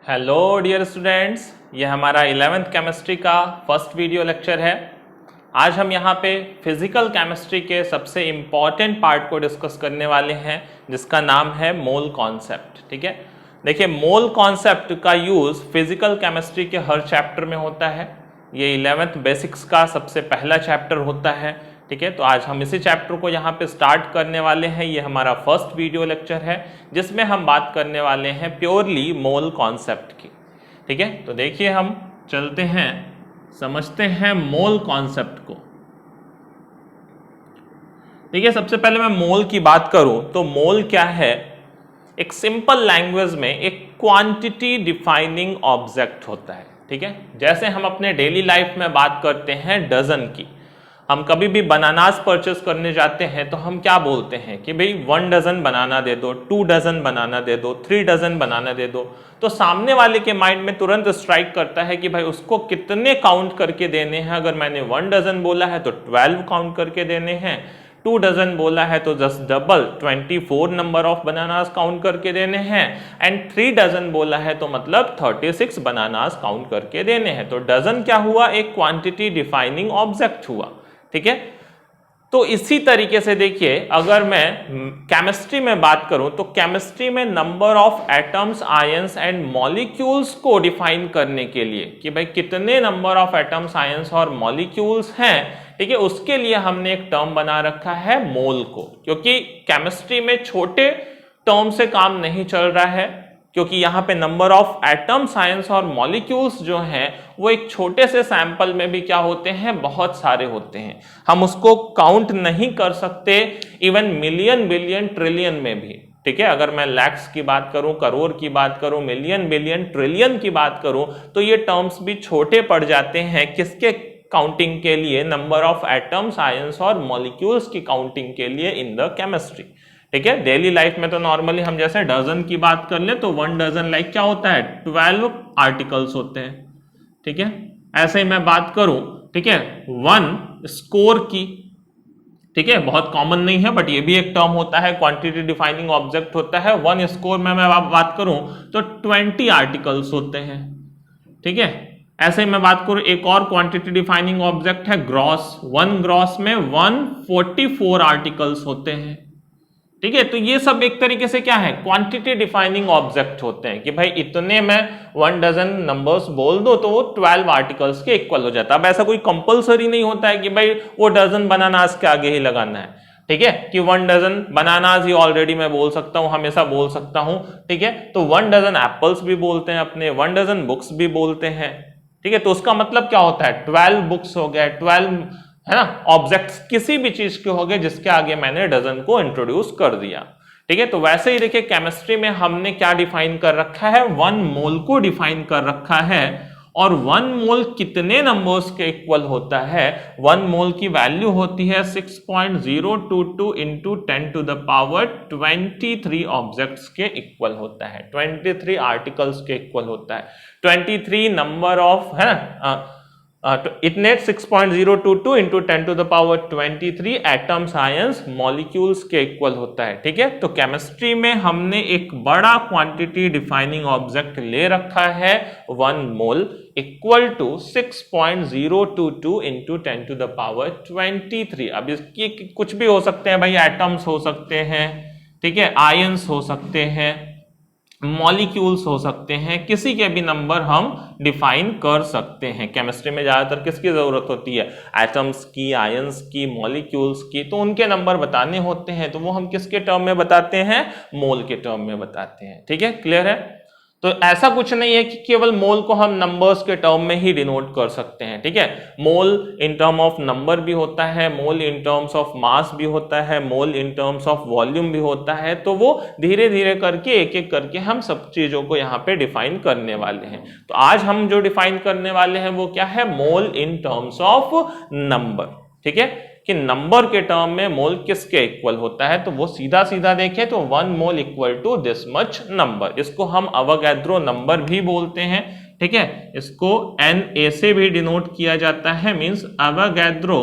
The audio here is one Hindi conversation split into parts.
हेलो डियर स्टूडेंट्स, ये हमारा 11th केमिस्ट्री का फर्स्ट वीडियो लेक्चर है। आज हम यहाँ पे फिजिकल केमिस्ट्री के सबसे इम्पॉर्टेंट पार्ट को डिस्कस करने वाले हैं, जिसका नाम है मोल कॉन्सेप्ट। ठीक है, देखिए मोल कॉन्सेप्ट का यूज़ फिजिकल केमिस्ट्री के हर चैप्टर में होता है। ये 11th बेसिक्स का सबसे पहला चैप्टर होता है। ठीक है, तो आज हम इसी चैप्टर को यहाँ पे स्टार्ट करने वाले हैं। ये हमारा फर्स्ट वीडियो लेक्चर है जिसमें हम बात करने वाले हैं प्योरली मोल कॉन्सेप्ट की। ठीक है, तो देखिए हम चलते हैं, समझते हैं मोल कॉन्सेप्ट को। देखिए सबसे पहले मैं मोल की बात करूं तो मोल क्या है? एक सिंपल लैंग्वेज में एक क्वांटिटी डिफाइनिंग ऑब्जेक्ट होता है। ठीक है, जैसे हम अपने डेली लाइफ में बात करते हैं डजन की। हम कभी भी बनानास परचेस करने जाते हैं तो हम क्या बोलते हैं कि भाई 1 डजन बनाना दे दो, 2 डजन बनाना दे दो, 3 डजन बनाना दे दो। तो सामने वाले के माइंड में तुरंत स्ट्राइक करता है कि भाई उसको कितने काउंट करके देने हैं। अगर मैंने 1 डजन बोला है तो 12 काउंट करके देने हैं, 2 डजन बोला है तो just double 24 number of bananas count करके देने हैं, एंड 3 डजन बोला है तो मतलब 36 बनानास काउंट करके देने हैं। तो डजन क्या हुआ? एक क्वांटिटी डिफाइनिंग ऑब्जेक्ट हुआ। ठीक है, तो इसी तरीके से देखिए अगर मैं केमिस्ट्री में बात करूं तो केमिस्ट्री में number of atoms, ions and molecules को डिफाइन करने के लिए कि भाई कितने नंबर ऑफ एटम्स, आयंस और मॉलिक्यूल्स हैं, ठीक है, उसके लिए हमने एक टर्म बना रखा है मोल को। क्योंकि केमिस्ट्री में छोटे टर्म से काम नहीं चल रहा है, क्योंकि यहाँ पे नंबर ऑफ एटम्स, आयंस और मॉलिक्यूल्स जो हैं वो एक छोटे से सैंपल में भी क्या होते हैं, बहुत सारे होते हैं। हम उसको काउंट नहीं कर सकते, इवन मिलियन, बिलियन, ट्रिलियन में भी। ठीक है, अगर मैं लैक्स की बात करूं, करोड़ की बात करूं, मिलियन, बिलियन, ट्रिलियन की बात करूं, तो ये टर्म्स भी छोटे पड़ जाते हैं। किसके काउंटिंग के लिए? नंबर ऑफ एटम्स, आयंस और मॉलिक्यूल्स की काउंटिंग के लिए इन द केमिस्ट्री। ठीक है, डेली लाइफ में तो नॉर्मली हम जैसे डजन की बात कर ले तो 1 डजन लाइक क्या होता है? 12 आर्टिकल्स होते हैं। ठीक है, ऐसे ही मैं बात करूं, ठीक है, 1 स्कोर की। ठीक है, बहुत कॉमन नहीं है बट ये भी एक टर्म होता है, क्वांटिटी डिफाइनिंग ऑब्जेक्ट होता है। 1 स्कोर में मैं बात करूं तो 20 आर्टिकल्स होते हैं। ठीक है, ऐसे ही मैं बात करूं एक और क्वांटिटी डिफाइनिंग ऑब्जेक्ट है ग्रॉस। 1 ग्रॉस में 144 आर्टिकल्स होते हैं। ठीक है, तो ये सब एक तरीके से क्या है? क्वांटिटी डिफाइनिंग ऑब्जेक्ट होते हैं कि भाई इतने में 1 डजन नंबर्स बोल दो तो वो 12 आर्टिकल्स के इक्वल हो जाता है। अब ऐसा कोई कंपलसरी नहीं होता है कि भाई वो डजन बनानास के आगे ही लगाना है। ठीक है, कि 1 डजन बनानास ही ऑलरेडी मैं बोल सकता हूं, हमेशा बोल सकता हूं। ठीक है, तो 1 डजन एप्पल्स भी बोलते हैं अपने, 1 डजन बुक्स भी बोलते हैं। ठीक है, तो उसका मतलब क्या होता है? 12 बुक्स हो गए, 12 है ना ऑब्जेक्ट्स किसी भी चीज के हो गए जिसके आगे मैंने डजन को इंट्रोड्यूस कर दिया। ठीक है, तो वैसे ही देखिए केमिस्ट्री में हमने क्या डिफाइन कर रखा है? 1 मोल को डिफाइन कर रखा है। और 1 मोल कितने नंबर्स के इक्वल होता है? 1 मोल की वैल्यू होती है 6.022 into 10 to the power 23 objects के इक्वल होता है, 23 आर्टिकल्स के इक्वल होता है, 23 नंबर ऑफ, है ना, इतने 6.022 into 10 to the power 23 atoms, ions, molecules के इक्वल होता है। ठीक है, तो केमिस्ट्री में हमने एक बड़ा क्वांटिटी डिफाइनिंग ऑब्जेक्ट ले रखा है 1 mole equal to 6.022 into 10 to the power 23। अब इसकी कुछ भी हो सकते हैं भाई, एटम्स हो सकते हैं, ठीक है, आयंस हो सकते हैं, मॉलिक्यूल्स हो सकते हैं, किसी के भी नंबर हम डिफाइन कर सकते हैं। केमिस्ट्री में ज्यादातर किसकी जरूरत होती है? एटम्स की, आयंस की, मॉलिक्यूल्स की। तो उनके नंबर बताने होते हैं तो वो हम किसके टर्म में बताते हैं? मोल के टर्म में बताते हैं। ठीक है, क्लियर है? तो ऐसा कुछ नहीं है कि केवल मोल को हम नंबर्स के टर्म में ही डिनोट कर सकते हैं। ठीक है, mole in term of number भी होता है, मोल इन टर्म्स ऑफ मास भी होता है, mole in terms of volume भी होता है। तो वो धीरे धीरे करके, एक एक करके हम सब चीजों को यहाँ पे डिफाइन करने वाले हैं। तो आज हम जो डिफाइन करने वाले हैं वो क्या है? Mole in terms of number. ठीक है, कि नंबर के टर्म में मोल किसके इक्वल होता है? तो वो सीधा सीधा देखें तो 1 mole equal to this much number. इसको हम अवोगाड्रो नंबर भी बोलते हैं। ठीक है, इसको Na से भी डिनोट किया जाता है, मींस अवोगाड्रो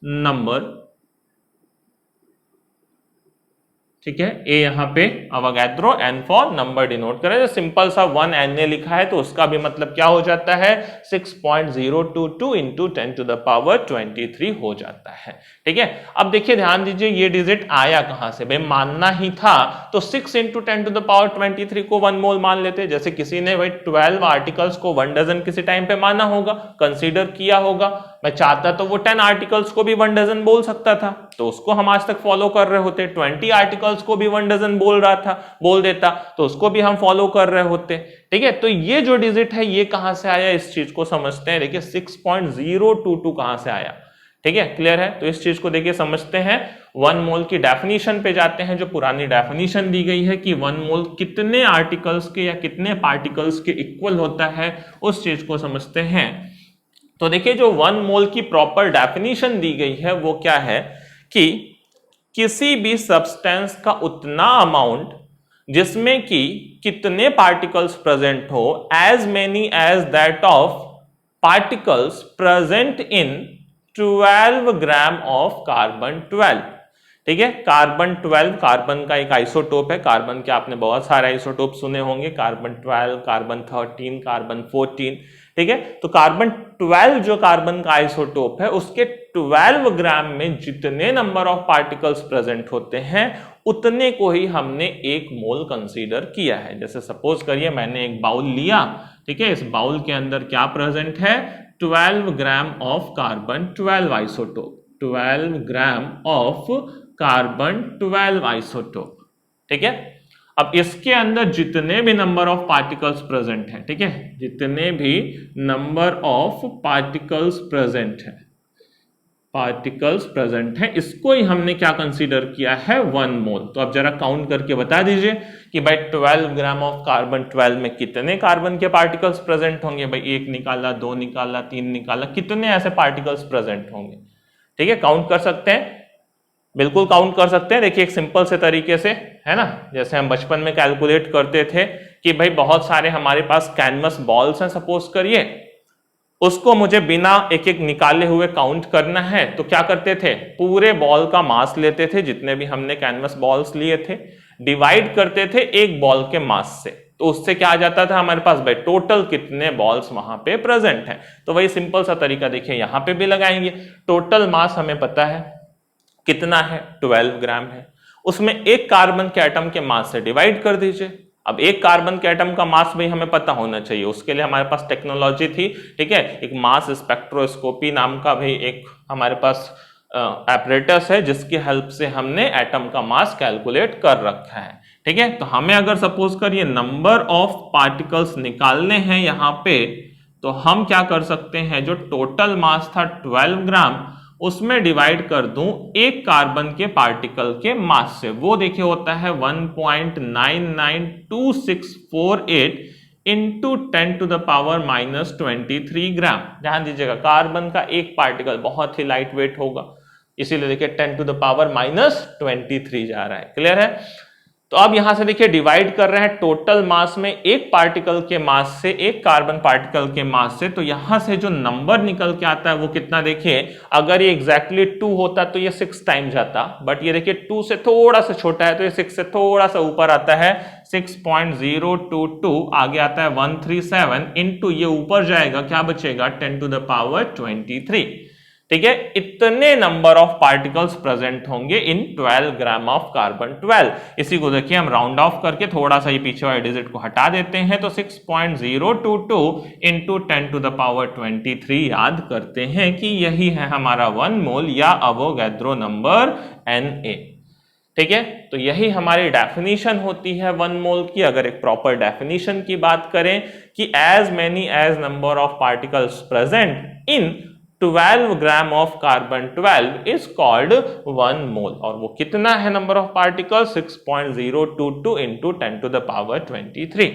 नंबर। ठीक है, ए यहाँ पे Avogadro, N for number denote करें। सिंपल सा 1 Na लिखा है तो उसका भी मतलब क्या हो जाता है 6.022 इंटू 10 टू द पावर 23 हो जाता है। ठीक है, अब देखिए ध्यान दीजिए ये डिजिट आया कहां से, भाई मानना ही था तो 6 इंटू 10 टू द पावर 23 को 1 मोल मान लेते। जैसे किसी ने भाई 12 आर्टिकल्स को 1 डजन किसी टाइम पे माना होगा, कंसीडर किया होगा, मैं चाहता तो वो 10 आर्टिकल्स को भी 1 डजन बोल सकता था, तो उसको हम आज तक फॉलो कर रहे होते। 20 आर्टिकल्स को भी 1 डजन बोल रहा था, बोल देता तो उसको भी हम फॉलो कर रहे होते। ठीक है, तो ये जो डिजिट है ये कहां से आया, इस चीज को समझते हैं। देखिए 6.022 कहां से आया। ठीक है, क्लियर है, तो इस चीज को देखिए समझते हैं। 1 मोल की डेफिनेशन पे जाते हैं, जो पुरानी डेफिनेशन दी गई है कि 1 मोल कितने आर्टिकल्स के या कितने पार्टिकल्स के इक्वल होता है, उस चीज को समझते हैं। तो देखिए जो 1 मोल की प्रॉपर डेफिनेशन दी गई है वो क्या है कि किसी भी सब्सटेंस का उतना अमाउंट जिसमें कि कितने पार्टिकल्स प्रेजेंट हो, as many as that of particles present in 12 gram of carbon 12। ठीक है, कार्बन 12 कार्बन का एक आइसोटोप है। कार्बन के आपने बहुत सारे आइसोटोप सुने होंगे, कार्बन 12, कार्बन 13, कार्बन 14। ठीक है, तो कार्बन 12 जो कार्बन का आइसोटोप है उसके 12 ग्राम में जितने नंबर ऑफ पार्टिकल्स प्रेजेंट होते हैं उतने को ही हमने 1 मोल कंसीडर किया है। जैसे सपोज करिए मैंने एक बाउल लिया, ठीक है, इस बाउल के अंदर क्या प्रेजेंट है 12 gram of carbon 12 isotope, 12 gram of carbon 12 isotope. ठीक है, अब इसके अंदर जितने भी नंबर ऑफ पार्टिकल्स प्रेजेंट हैं, ठीक है, जितने भी नंबर ऑफ पार्टिकल्स प्रेजेंट हैं, इसको ही हमने क्या कंसीडर किया है 1 मोल। तो अब जरा काउंट करके बता दीजिए कि भाई 12 ग्राम ऑफ कार्बन 12 में कितने कार्बन के पार्टिकल्स प्रेजेंट होंगे। भाई 1 निकाला, 2 निकाला, 3 निकाला, कितने ऐसे पार्टिकल्स प्रेजेंट होंगे। ठीक है, काउंट कर सकते हैं, बिल्कुल काउंट कर सकते हैं। देखिए एक सिंपल से तरीके से, है ना, जैसे हम बचपन में कैलकुलेट करते थे कि भाई बहुत सारे हमारे पास कैनवस बॉल्स हैं, सपोज करिए, उसको मुझे बिना एक एक निकाले हुए काउंट करना है तो क्या करते थे, पूरे बॉल का मास लेते थे, जितने भी हमने कैनवस बॉल्स लिए थे, डिवाइड करते थे एक बॉल के मास से, तो उससे क्या आ जाता था हमारे पास भाई टोटल कितने बॉल्स वहां पे प्रेजेंट हैं। तो वही सिंपल सा तरीका देखिए यहां पे भी लगाएंगे। टोटल मास हमें पता है कितना है, 12 ग्राम है, उसमें एक कार्बन के एटम के मास से डिवाइड कर दीजिए। अब एक कार्बन के एटम का मास भी हमें पता होना चाहिए, उसके लिए हमारे पास टेक्नोलॉजी थी। ठीक है, एक मास स्पेक्ट्रोस्कोपी नाम का भी एक हमारे पास एपरेटस है जिसकी हेल्प से हमने एटम का मास कैलकुलेट कर रखा है। ठीक है, तो हमें अगर सपोज करिए नंबर ऑफ पार्टिकल्स निकालने हैं यहां पे, तो हम क्या कर सकते हैं, जो टोटल मास था 12 ग्राम उसमें डिवाइड कर दूं एक कार्बन के पार्टिकल के मास से, वो देखिए होता है 1.99248 इंटू 10 टू द पावर -23 ग्राम। ध्यान दीजिएगा कार्बन का एक पार्टिकल बहुत ही लाइट वेट होगा, इसीलिए देखिए 10 टू द पावर -23 जा रहा है। क्लियर है, तो अब यहां से देखिए डिवाइड कर रहे हैं टोटल मास में एक पार्टिकल के मास से, एक कार्बन पार्टिकल के मास से, तो यहां से जो नंबर निकल के आता है वो कितना, देखिए अगर ये एग्जैक्टली 2 होता तो ये 6 टाइम जाता, बट ये देखिए 2 से थोड़ा सा छोटा है तो ये 6 से थोड़ा सा ऊपर आता है, 6.022 आगे आता है 137 इंटू ये ऊपर जाएगा, क्या बचेगा 10 टू द पावर 23। ठीक है, इतने नंबर ऑफ पार्टिकल्स प्रेजेंट होंगे इन 12 ग्राम ऑफ कार्बन 12। इसी को देखिए हम राउंड ऑफ करके थोड़ा सा ही पीछे वाले डिजिट को हटा देते हैं, तो 6.022 इंटू 10 टू द पावर 23 याद करते हैं कि यही है हमारा 1 मोल या अवोगाद्रो नंबर Na। ठीक है, तो यही हमारी डेफिनेशन होती है 1 मोल की। अगर एक प्रॉपर डेफिनेशन की बात करें कि as many as number of particles present in 12 gram of carbon 12 is called 1 mole, और वो कितना है number of particle 6.022 into 10 to the power 23।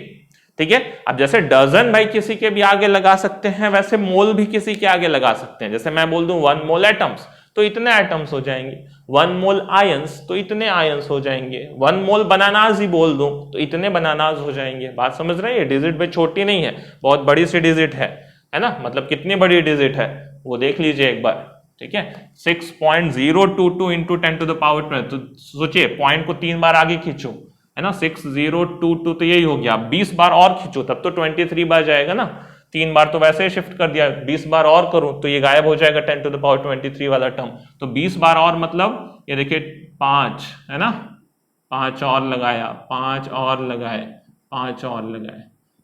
ठीक है, अब जैसे डजन भाई किसी के भी आगे लगा सकते हैं, वैसे मोल भी किसी के आगे लगा सकते हैं। जैसे मैं बोल दूं 1 मोल एटम्स तो इतने एटम्स हो जाएंगे, 1 मोल आयंस तो इतने आयंस हो जाएंगे, 1 मोल बनानास ही बोल दूं तो इतने बनानास हो जाएंगे। बात समझ रहे हैं, ये डिजिट भाई छोटी नहीं है, बहुत बड़ी सी डिजिट है ना, मतलब कितनी बड़ी डिजिट है वो देख लीजिए एक बार। ठीक है 6.022 इंटू 10 टू द पावर 12, तो सोचिए पॉइंट को 3 बार आगे खींचो, है ना 6022, तो यही हो गया। 20 बार और खींचो तब तो 23 बार जाएगा ना, 3 बार तो वैसे ही शिफ्ट कर दिया, 20 बार और करूं तो ये गायब हो जाएगा 10 टू द पावर 23 वाला टर्म। तो 20 बार और मतलब ये देखिए 5, है ना, 5 और लगाया, 5 और लगाए, 5 और लगाए,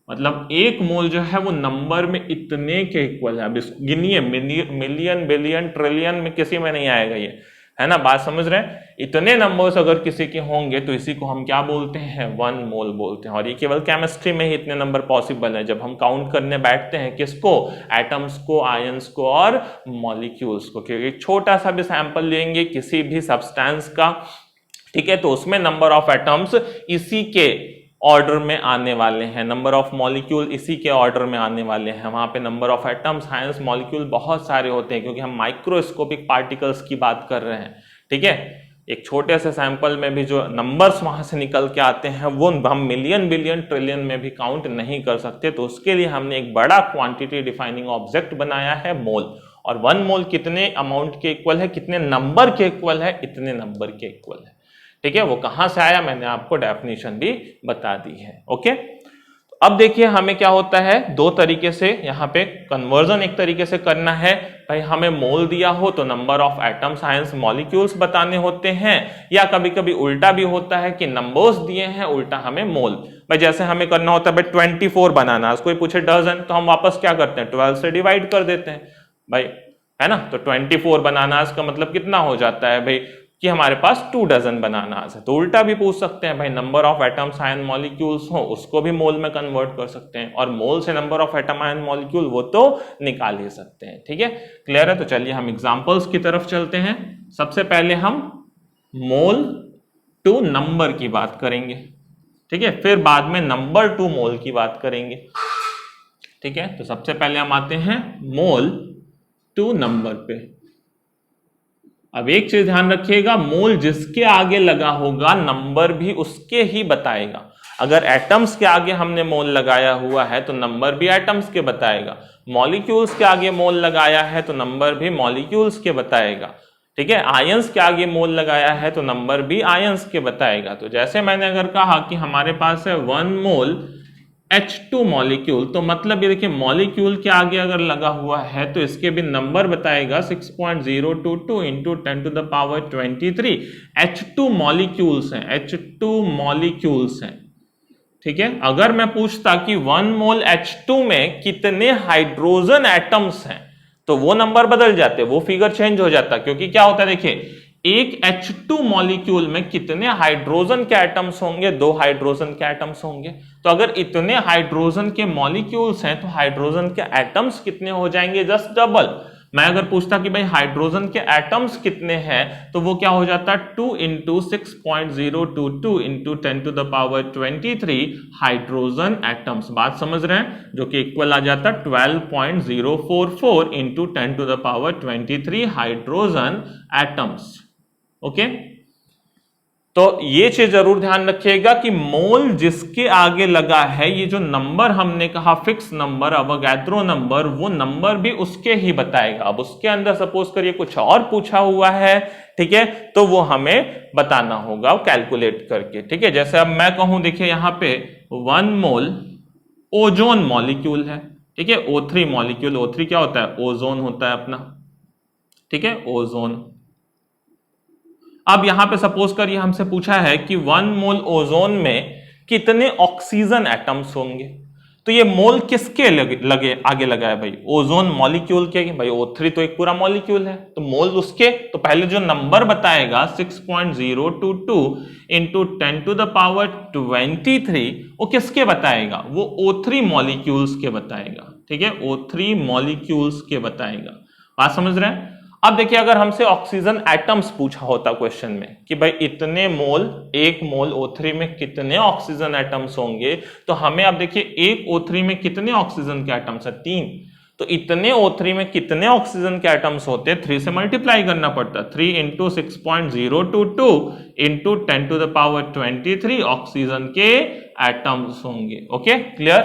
मतलब 1 मोल जो है वो नंबर में इतने के इक्वल है। अब इसको गिनिए, मिलियन बिलियन ट्रिलियन में किसी में नहीं आएगा ये, है ना, बात समझ रहे हैं। इतने नंबर्स अगर किसी के होंगे तो इसी को हम क्या बोलते हैं, 1 मोल बोलते हैं। और ये केवल केमिस्ट्री में ही इतने नंबर पॉसिबल है, जब हम काउंट करने बैठते हैं किसको, एटम्स को, आयंस को और मॉलिक्यूल्स को, क्योंकि छोटा सा भी सैंपल लेंगे किसी भी सब्सटेंस का, ठीक है, तो उसमें नंबर ऑफ एटम्स इसी के ऑर्डर में आने वाले हैं, नंबर ऑफ मॉलिक्यूल इसी के ऑर्डर में आने वाले हैं। वहां पे number of atoms, ions, molecule बहुत सारे होते हैं, क्योंकि हम माइक्रोस्कोपिक पार्टिकल्स की बात कर रहे हैं, ठीक है। एक छोटे से सैंपल में भी जो नंबर्स वहां से निकल के आते हैं वो हम मिलियन बिलियन ट्रिलियन में भी काउंट नहीं कर सकते। तो उसके लिए हमने एक बड़ा क्वांटिटी डिफाइनिंग ऑब्जेक्ट बनाया है, मोल। और 1 मोल कितने अमाउंट के इक्वल है, कितने नंबर के इक्वल है, इतने नंबर के इक्वल है, ठीक है। वो कहां से आया मैंने आपको डेफिनेशन भी बता दी है, ओके। तो अब देखिए हमें क्या होता है, 2 तरीके से यहाँ पे कन्वर्जन एक तरीके से करना है। भाई हमें मोल दिया हो तो number of atoms, ions, molecules बताने होते हैं, या कभी कभी उल्टा भी होता है कि नंबर्स दिए हैं, उल्टा हमें मोल। भाई जैसे हमें करना होता है भाई 24 बनाना, कोई पूछे डजन, तो हम वापस क्या करते हैं, 12 से डिवाइड कर देते हैं भाई, है ना। तो 24 बनाना का मतलब कितना हो जाता है भाई, कि हमारे पास 2 डजन बनाना है। तो उल्टा भी पूछ सकते हैं भाई, number of atoms, ion, molecules हो उसको भी मोल में कन्वर्ट कर सकते हैं, और मोल से number of atom, ion, molecule वो तो निकाल ही सकते हैं, ठीक है, क्लियर है। तो चलिए हम एग्जांपल्स की तरफ चलते हैं। सबसे पहले हम मोल टू नंबर की बात करेंगे, ठीक है, फिर बाद में नंबर टू मोल की बात करेंगे, ठीक है। तो सबसे पहले हम आते हैं मोल टू नंबर पे। अब एक चीज ध्यान रखिएगा, मोल जिसके आगे लगा होगा नंबर भी उसके ही बताएगा। अगर एटम्स के आगे हमने मोल लगाया हुआ है तो नंबर भी एटम्स के बताएगा, मॉलिक्यूल्स के आगे मोल लगाया है तो नंबर भी मॉलिक्यूल्स के बताएगा, ठीक है। आयंस के आगे मोल लगाया है तो नंबर भी आयंस के बताएगा। तो जैसे मैंने अगर कहा कि हमारे पास है 1 मोल H2 मॉलिक्यूल, तो मतलब ये देखिए मॉलिक्यूल के आगे अगर लगा हुआ है तो इसके भी नंबर बताएगा 6.022 into 10 to the power 23। H2 molecules हैं, H2 मॉलिक्यूल्स हैं, ठीक है। अगर मैं पूछता कि 1 मोल H2 में कितने हाइड्रोजन एटम्स हैं तो वो नंबर बदल जाते, वो फिगर चेंज हो जाता, क्योंकि क्या होता है देखिए, एक H2 मॉलिक्यूल में कितने हाइड्रोजन के एटम्स होंगे, 2 हाइड्रोजन के एटम्स होंगे। तो अगर इतने हाइड्रोजन के मॉलिक्यूल्स हैं तो हाइड्रोजन के एटम्स कितने हो जाएंगे, जस्ट डबल। मैं अगर पूछता कि भाई हाइड्रोजन के एटम्स कितने हैं तो वो क्या हो जाता, 2 into 6.022 into 10 to the power 23 hydrogen atoms. बात समझ रहे हैं, जो कि इक्वल आ जाता 12.044 into 10 to the power 23 hydrogen atoms, okay. तो ये चीज जरूर ध्यान रखिएगा कि मोल जिसके आगे लगा है, ये जो नंबर हमने कहा फिक्स नंबर, अवोगाद्रो नंबर, वो नंबर भी उसके ही बताएगा। अब उसके अंदर सपोज करिए कुछ और पूछा हुआ है, ठीक है, तो वो हमें बताना होगा कैलकुलेट करके, ठीक है। जैसे अब मैं कहूं, देखिए यहां पे 1 मोल ओजोन मॉलिक्यूल है, ठीक है, O3 मॉलिक्यूल, O3 क्या होता है, ओजोन होता है अपना, ठीक है, ओजोन। अब यहां पे सपोज करिए हमसे पूछा है कि 1 मोल ओजोन में कितने ऑक्सीजन एटम्स होंगे, तो ये मोल किसके लगे आगे लगा है भाई, ओजोन मॉलिक्यूल के। भाई O3 तो एक पूरा मॉलिक्यूल है, तो मोल उसके, तो पहले जो नंबर बताएगा 6.022 इंटू 10 टू द पावर 23 वो किसके बताएगा, वो O3 मॉलिक्यूल्स के बताएगा, ठीक है, O3 मॉलिक्यूल्स के बताएगा। बात समझ रहे हैं। अब देखिए अगर हमसे ऑक्सीजन एटम्स पूछा होता क्वेश्चन में कि भाई इतने मोल, 1 मोल O3 में कितने ऑक्सीजन एटम्स होंगे, तो हमें अब देखिए एक O3 में कितने ऑक्सीजन के एटम्स है, 3, तो इतने O3 में कितने ऑक्सीजन के एटम्स होते हैं, 3 से मल्टीप्लाई करना पड़ता, 3 into 6.022 into 10 to the power 23 oxygen के एटम्स होंगे, ओके, क्लियर।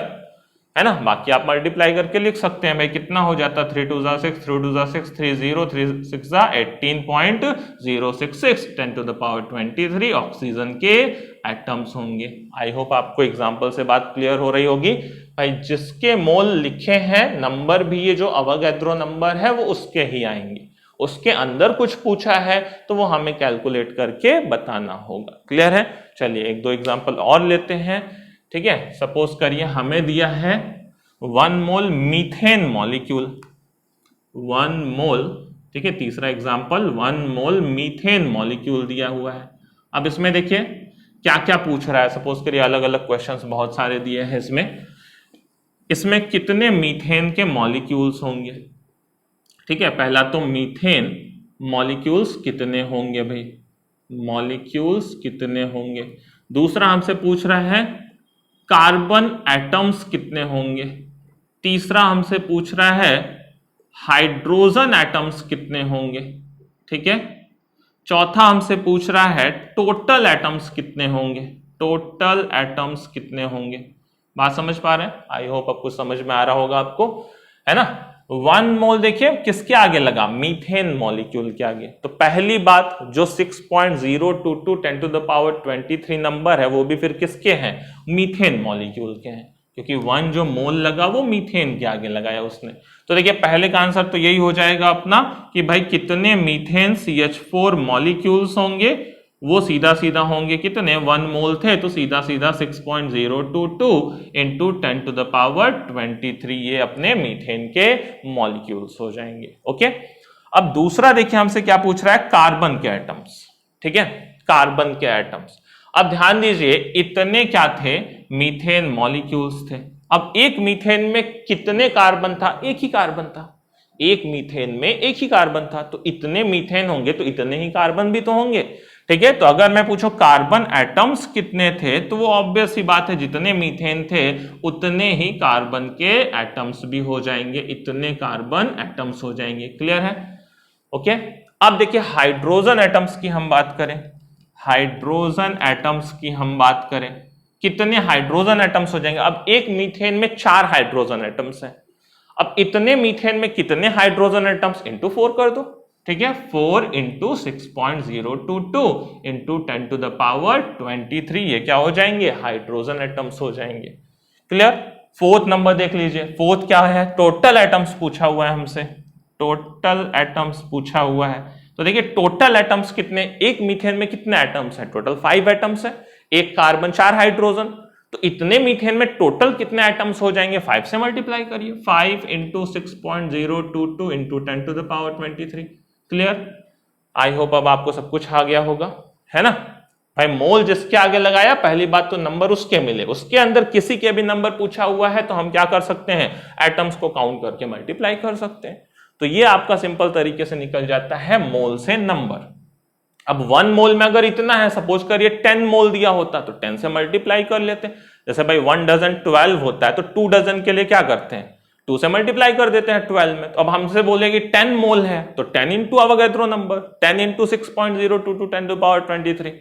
है ना। बाकी आप मल्टीप्लाई करके लिख सकते हैं भाई, कितना हो जाता है 3 2 6, 3 2 6, 3 0, 3 6 18.066, 10 to the power 23 ऑक्सीजन के एटम्स होंगे। आई होप आपको एग्जांपल से बात क्लियर हो रही होगी भाई। जिसके मोल लिखे हैं, नंबर भी ये जो अवोगाद्रो नंबर है वो उसके ही आएंगे। उसके अंदर कुछ पूछा है तो वो हमें कैलकुलेट करके बताना होगा। क्लियर है। चलिए एक दो एग्जांपल और लेते हैं। ठीक है, सपोज करिए हमें दिया है 1 मोल मीथेन मॉलिक्यूल, 1 मोल। ठीक है, तीसरा एग्जांपल 1 मोल मीथेन मॉलिक्यूल दिया हुआ है। अब इसमें देखिए क्या क्या पूछ रहा है। सपोज करिए अलग अलग क्वेश्चंस बहुत सारे दिए हैं इसमें कितने मीथेन के मॉलिक्यूल्स होंगे। ठीक है, पहला तो मीथेन मॉलिक्यूल्स कितने होंगे भाई, मॉलिक्यूल्स कितने होंगे। दूसरा हमसे पूछ रहा है कार्बन एटम्स कितने होंगे। तीसरा हमसे पूछ रहा है हाइड्रोजन एटम्स कितने होंगे। ठीक है, चौथा हमसे पूछ रहा है टोटल एटम्स कितने होंगे, टोटल एटम्स कितने होंगे। बात समझ पा रहे हैं? आई होप आपको समझ में आ रहा होगा आपको, है ना। 1 मोल देखिए किसके आगे लगा, मीथेन मॉलिक्यूल के आगे। तो पहली बात जो 6.022 10 to the power 23 नंबर है वो भी फिर किसके हैं, मीथेन मॉलिक्यूल के हैं, क्योंकि 1 जो मोल लगा वो मीथेन के आगे लगाया उसने। तो देखिए पहले का आंसर तो यही हो जाएगा अपना कि भाई कितने मीथेन CH4 मॉलिक्यूल्स होंगे, वो सीधा सीधा होंगे कितने, 1 मोल थे तो सीधा सीधा 6.022 इंटू 10 to the power 23 ये अपने मीथेन के मॉलिक्यूल्स हो जाएंगे। ओके, अब दूसरा देखिए हमसे क्या पूछ रहा है, कार्बन के एटम्स। ठीक है, कार्बन के एटम्स। अब ध्यान दीजिए इतने क्या थे, मीथेन मॉलिक्यूल्स थे। अब एक मीथेन में कितने कार्बन था, एक ही कार्बन था। एक मीथेन में एक ही कार्बन था, तो इतने मीथेन होंगे तो इतने ही कार्बन भी तो होंगे। ठीक है, तो अगर मैं पूछूं कार्बन एटम्स कितने थे, तो वो ऑब्वियस सी बात है जितने मीथेन थे उतने ही कार्बन के एटम्स भी हो जाएंगे, इतने कार्बन एटम्स हो जाएंगे। क्लियर है। ओके, अब देखिए हाइड्रोजन एटम्स की हम बात करें, हाइड्रोजन एटम्स की हम बात करें, कितने हाइड्रोजन एटम्स हो जाएंगे। अब एक मीथेन में 4 हाइड्रोजन एटम्स हैं। अब इतने मीथेन में कितने हाइड्रोजन एटम्स, इंटू 4 कर दो। ठीक है, 4 into 6.022 into 10 to the power 23 ये क्या हो जाएंगे, हाइड्रोजन एटम्स हो जाएंगे। क्लियर। फोर्थ नंबर देख लीजिए, फोर्थ क्या है, टोटल एटम्स पूछा हुआ है हमसे, टोटल एटम्स पूछा हुआ है। तो देखिए टोटल एटम्स कितने, एक मीथेन में कितने एटम्स हैं, टोटल 5 एटम्स है, एक कार्बन 4 हाइड्रोजन, तो इतने मीथेन में टोटल कितने एटम्स हो जाएंगे, 5 से मल्टीप्लाई करिए, 5 into 6.022 into 10 to the power 23। Clear. I hope अब आपको सब कुछ आ गया होगा, है ना भाई। मोल जिसके आगे लगाया, पहली बात तो नंबर उसके मिले, उसके अंदर किसी के भी नंबर पूछा हुआ है तो हम क्या कर सकते हैं, एटम्स को काउंट करके मल्टीप्लाई कर सकते हैं। तो ये आपका सिंपल तरीके से निकल जाता है मोल से नंबर। अब 1 मोल में अगर इतना है, सपोज करिए 10 मोल दिया होता तो 10 से मल्टीप्लाई कर लेते। जैसे भाई 1 डजन 12 होता है तो 2 डजन के लिए क्या करते हैं, 2 से मल्टीप्लाई कर देते हैं 12 में। तो अब हमसे बोलेगी 10 मोल है तो 10 into Avogadro number, 10 into 6.022 10 to the power 23।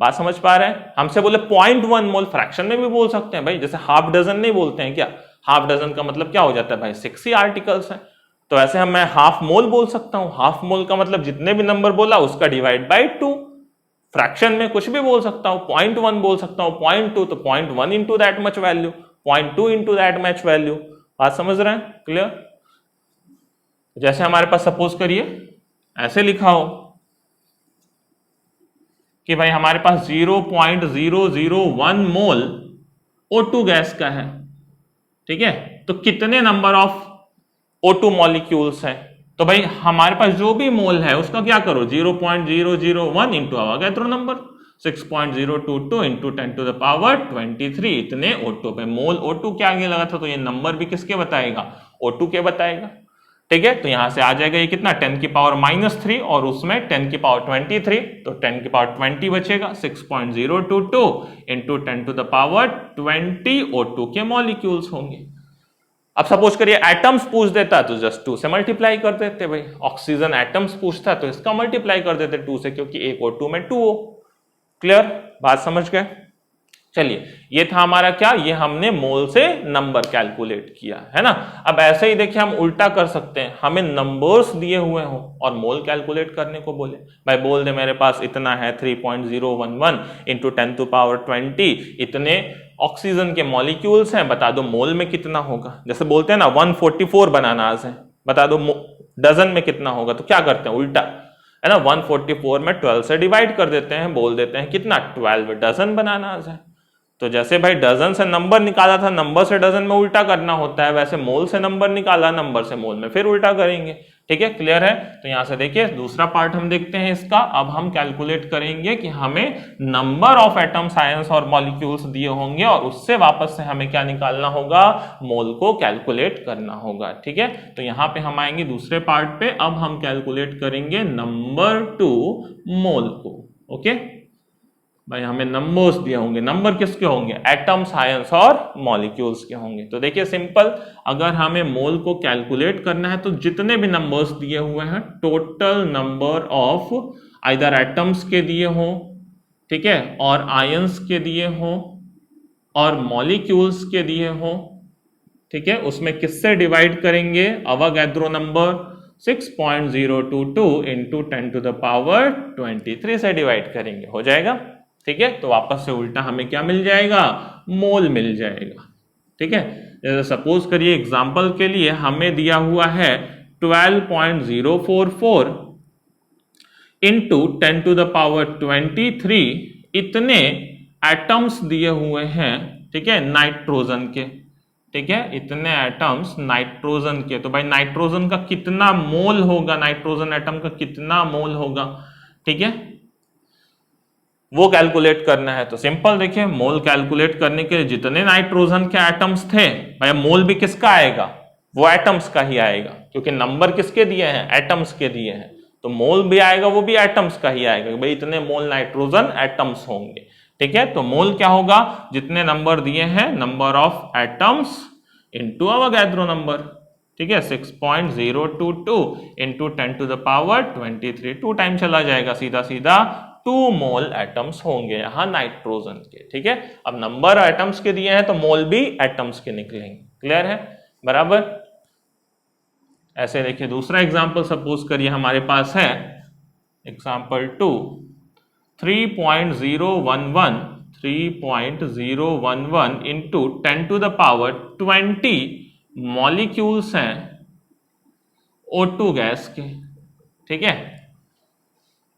बात समझ पा रहे हैं। हमसे बोले 0.1 मोल, फ्रैक्शन में भी बोल सकते हैं भाई, जैसे हाफ डजन नहीं बोलते हैं क्या, हाफ डजन का मतलब क्या हो जाता है भाई, 6 ही आर्टिकल्स हैं। तो ऐसे मैं हाफ मोल बोल सकता हूं, हाफ मोल का मतलब जितने भी नंबर बोला उसका डिवाइड बाई 2। फ्रैक्शन में कुछ भी बोल सकता हूं, 0.1 बोल सकता हूं, 0.2 तो 0.1 into that much value, 0.2 into that much value. बात समझ रहे हैं। क्लियर। जैसे हमारे पास सपोज करिए ऐसे लिखा हो कि भाई हमारे पास 0.001 मोल O2 गैस का है। ठीक है, तो कितने नंबर ऑफ O2 मॉलिक्यूल्स हैं, तो भाई हमारे पास जो भी मोल है उसका क्या करो, 0.001 into Avogadro number, 6.022 into 10 to the power 23 इतने O2 पे। मोल O2 के आगे लगा था तो ये नंबर भी किसके बताएगा, O2 के बताएगा। ठीक है, तो यहां से आ जाएगा ये कितना, 10 की पावर -3 और उसमें 10 की पावर 23, तो 10 की पावर 20 बचेगा, 6.022 into 10 to the power 20 O2 के मॉलिक्यूल्स होंगे। अब सपोज करिए एटम्स पूछ देता तो जस्ट 2 से मल्टीप्लाई कर देते भाई, ऑक्सीजन एटम्स पूछता तो इसका मल्टीप्लाई कर देते 2 से, क्योंकि एक और 2 में 2 हो। क्लियर, बात समझ गए। चलिए, ये था हमारा क्या, ये हमने मोल से नंबर कैलकुलेट किया है ना। अब ऐसे ही देखिए हम उल्टा कर सकते हैं, हमें नंबर्स दिए हुए हो और मोल कैलकुलेट करने को बोले। भाई बोल दे मेरे पास इतना है 3.011 इंटू 10⁻20, इतने ऑक्सीजन के मॉलिक्यूल्स हैं, बता दो मोल में कितना होगा। जैसे बोलते हैं ना 144 बनानास है, बता दो डजन में कितना होगा। तो क्या करते हैं उल्टा, है ना, 144 में 12 से डिवाइड कर देते हैं, बोल देते हैं कितना 12 डजन बनानास है। तो जैसे भाई डजन से नंबर निकाला था, नंबर से डजन में उल्टा करना होता है, वैसे मोल से नंबर निकाला, नंबर से मोल में फिर उल्टा करेंगे। ठीक है, क्लियर है। तो यहां से देखिए दूसरा पार्ट हम देखते हैं इसका। अब हम कैलकुलेट करेंगे कि हमें नंबर ऑफ एटम्स, आयंस और मॉलिक्यूल्स दिए होंगे और उससे वापस से हमें क्या निकालना होगा, मोल को कैलकुलेट करना होगा। ठीक है, तो यहां पे हम आएंगे दूसरे पार्ट पे। अब हम कैलकुलेट करेंगे नंबर टू मोल को। ओके भाई, हमें नंबर्स दिए होंगे, नंबर किसके होंगे, एटम्स, आयंस और मॉलिक्यूल्स के होंगे। तो देखिए सिंपल, अगर हमें मोल को कैलकुलेट करना है तो जितने भी नंबर्स दिए हुए हैं, total number of either atoms के दिए हों, ठीक है, और आयंस के दिए हों और मॉलिक्यूल्स के दिए हों, ठीक है, उसमें किससे डिवाइड करेंगे, अवोगाद्रो नंबर 6.022 इंटू 10⁻23 से डिवाइड करेंगे, हो जाएगा। ठीक है, तो वापस से उल्टा हमें क्या मिल जाएगा, मोल मिल जाएगा। ठीक है, जैसे सपोज करिए एग्जांपल के लिए हमें दिया हुआ है 12.044 इंटू 10⁻23, इतने एटम्स दिए हुए हैं, ठीक है, नाइट्रोजन के। ठीक है, इतने एटम्स नाइट्रोजन के। तो भाई नाइट्रोजन का कितना मोल होगा, नाइट्रोजन एटम का कितना मोल होगा, ठीक है, वो कैलकुलेट करना है। तो सिंपल देखिए, मोल कैलकुलेट करने के लिए जितने नाइट्रोजन के एटम्स थे, भाई मोल भी किसका आएगा, वो एटम्स का ही आएगा, क्योंकि नंबर किसके दिए हैं, एटम्स के दिए हैं। तो मोल भी आएगा, वो भी एटम्स का ही आएगा, भाई इतने मोल नाइट्रोजन एटम्स होंगे। ठीक है, तो मोल क्या होगा, जितने नंबर दिए हैं, number of atoms into Avogadro number. ठीक है, 6.022 इंटू 10⁻23, 2 टाइम चला जाएगा, सीधा सीधा 2 मोल एटम्स होंगे यहां नाइट्रोजन के। ठीक है, अब नंबर एटम्स के दिए हैं तो मोल भी एटम्स के निकलेंगे। क्लियर है, बराबर। ऐसे देखिए दूसरा एग्जांपल सपोज करिए हमारे पास है, एग्जांपल 2, 3.011 इंटू 10⁻20 मॉलिक्यूल्स हैं O2 गैस के। ठीक है,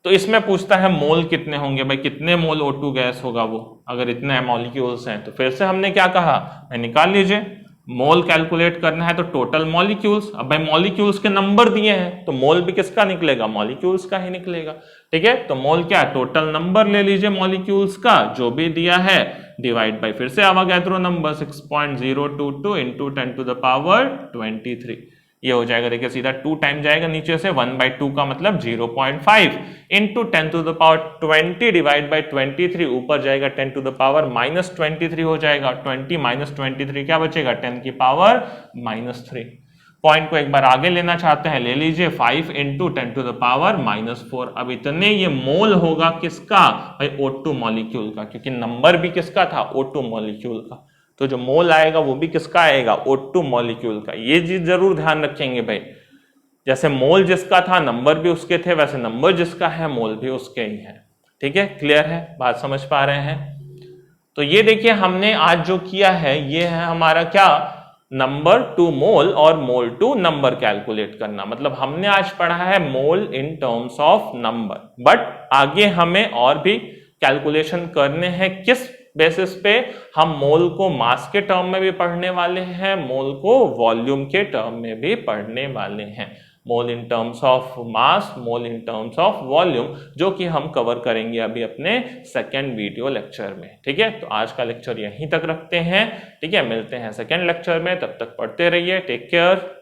तो इसमें पूछता है मोल कितने होंगे, भाई कितने मोल O2 गैस होगा वो, अगर इतने मॉलिक्यूल्स हैं। तो फिर से हमने क्या कहा, भाई निकाल लीजिए, मोल कैलकुलेट करना है तो टोटल मॉलिक्यूल्स। अब भाई मॉलिक्यूल्स के नंबर दिए हैं तो मोल भी किसका निकलेगा, मॉलिक्यूल्स का ही निकलेगा। ठीक है, तो मोल क्या, टोटल नंबर ले लीजिए मॉलिक्यूल्स का जो भी दिया है, डिवाइड बाय फिर से अवोगाद्रो नंबर 6.022 इंटू 10⁻23, ये हो जाएगा। देखिए सीधा 2 टाइम जाएगा नीचे से, 1/2 का मतलब 0.5 इंटू 10⁻20 डिवाइड बाय 23, ऊपर जाएगा 10⁻−23 हो जाएगा। 20 - 23 क्या बचेगा, 10⁻−3। पॉइंट को एक बार आगे लेना चाहते हैं, ले लीजिए 5 इंटू 10⁻⁴। अब इतने ये मोल होगा किसका, भाई O2 मॉलिक्यूल का, क्योंकि नंबर भी किसका था, O2 मॉलिक्यूल का। तो जो मोल आएगा वो भी किसका आएगा, O2 मॉलिक्यूल का। ये चीज जरूर ध्यान रखेंगे भाई, जैसे मोल जिसका था नंबर भी उसके थे, वैसे नंबर जिसका है मोल भी उसके ही है। ठीक है, क्लियर है, बात समझ पा रहे हैं। तो ये देखिए हमने आज जो किया है, ये है हमारा क्या, नंबर टू मोल और मोल टू नंबर कैलकुलेट करना। मतलब हमने आज पढ़ा है mole in terms of number, but आगे हमें और भी कैलकुलेशन करने हैं। किस बेसिस पे, हम मोल को मास के टर्म में भी पढ़ने वाले हैं, मोल को वॉल्यूम के टर्म में भी पढ़ने वाले हैं। Mole in terms of mass, mole in terms of volume, जो कि हम कवर करेंगे अभी अपने सेकेंड वीडियो लेक्चर में। ठीक है, तो आज का लेक्चर यहीं तक रखते हैं। ठीक है, मिलते हैं सेकेंड लेक्चर में, तब तक पढ़ते रहिए। Take care.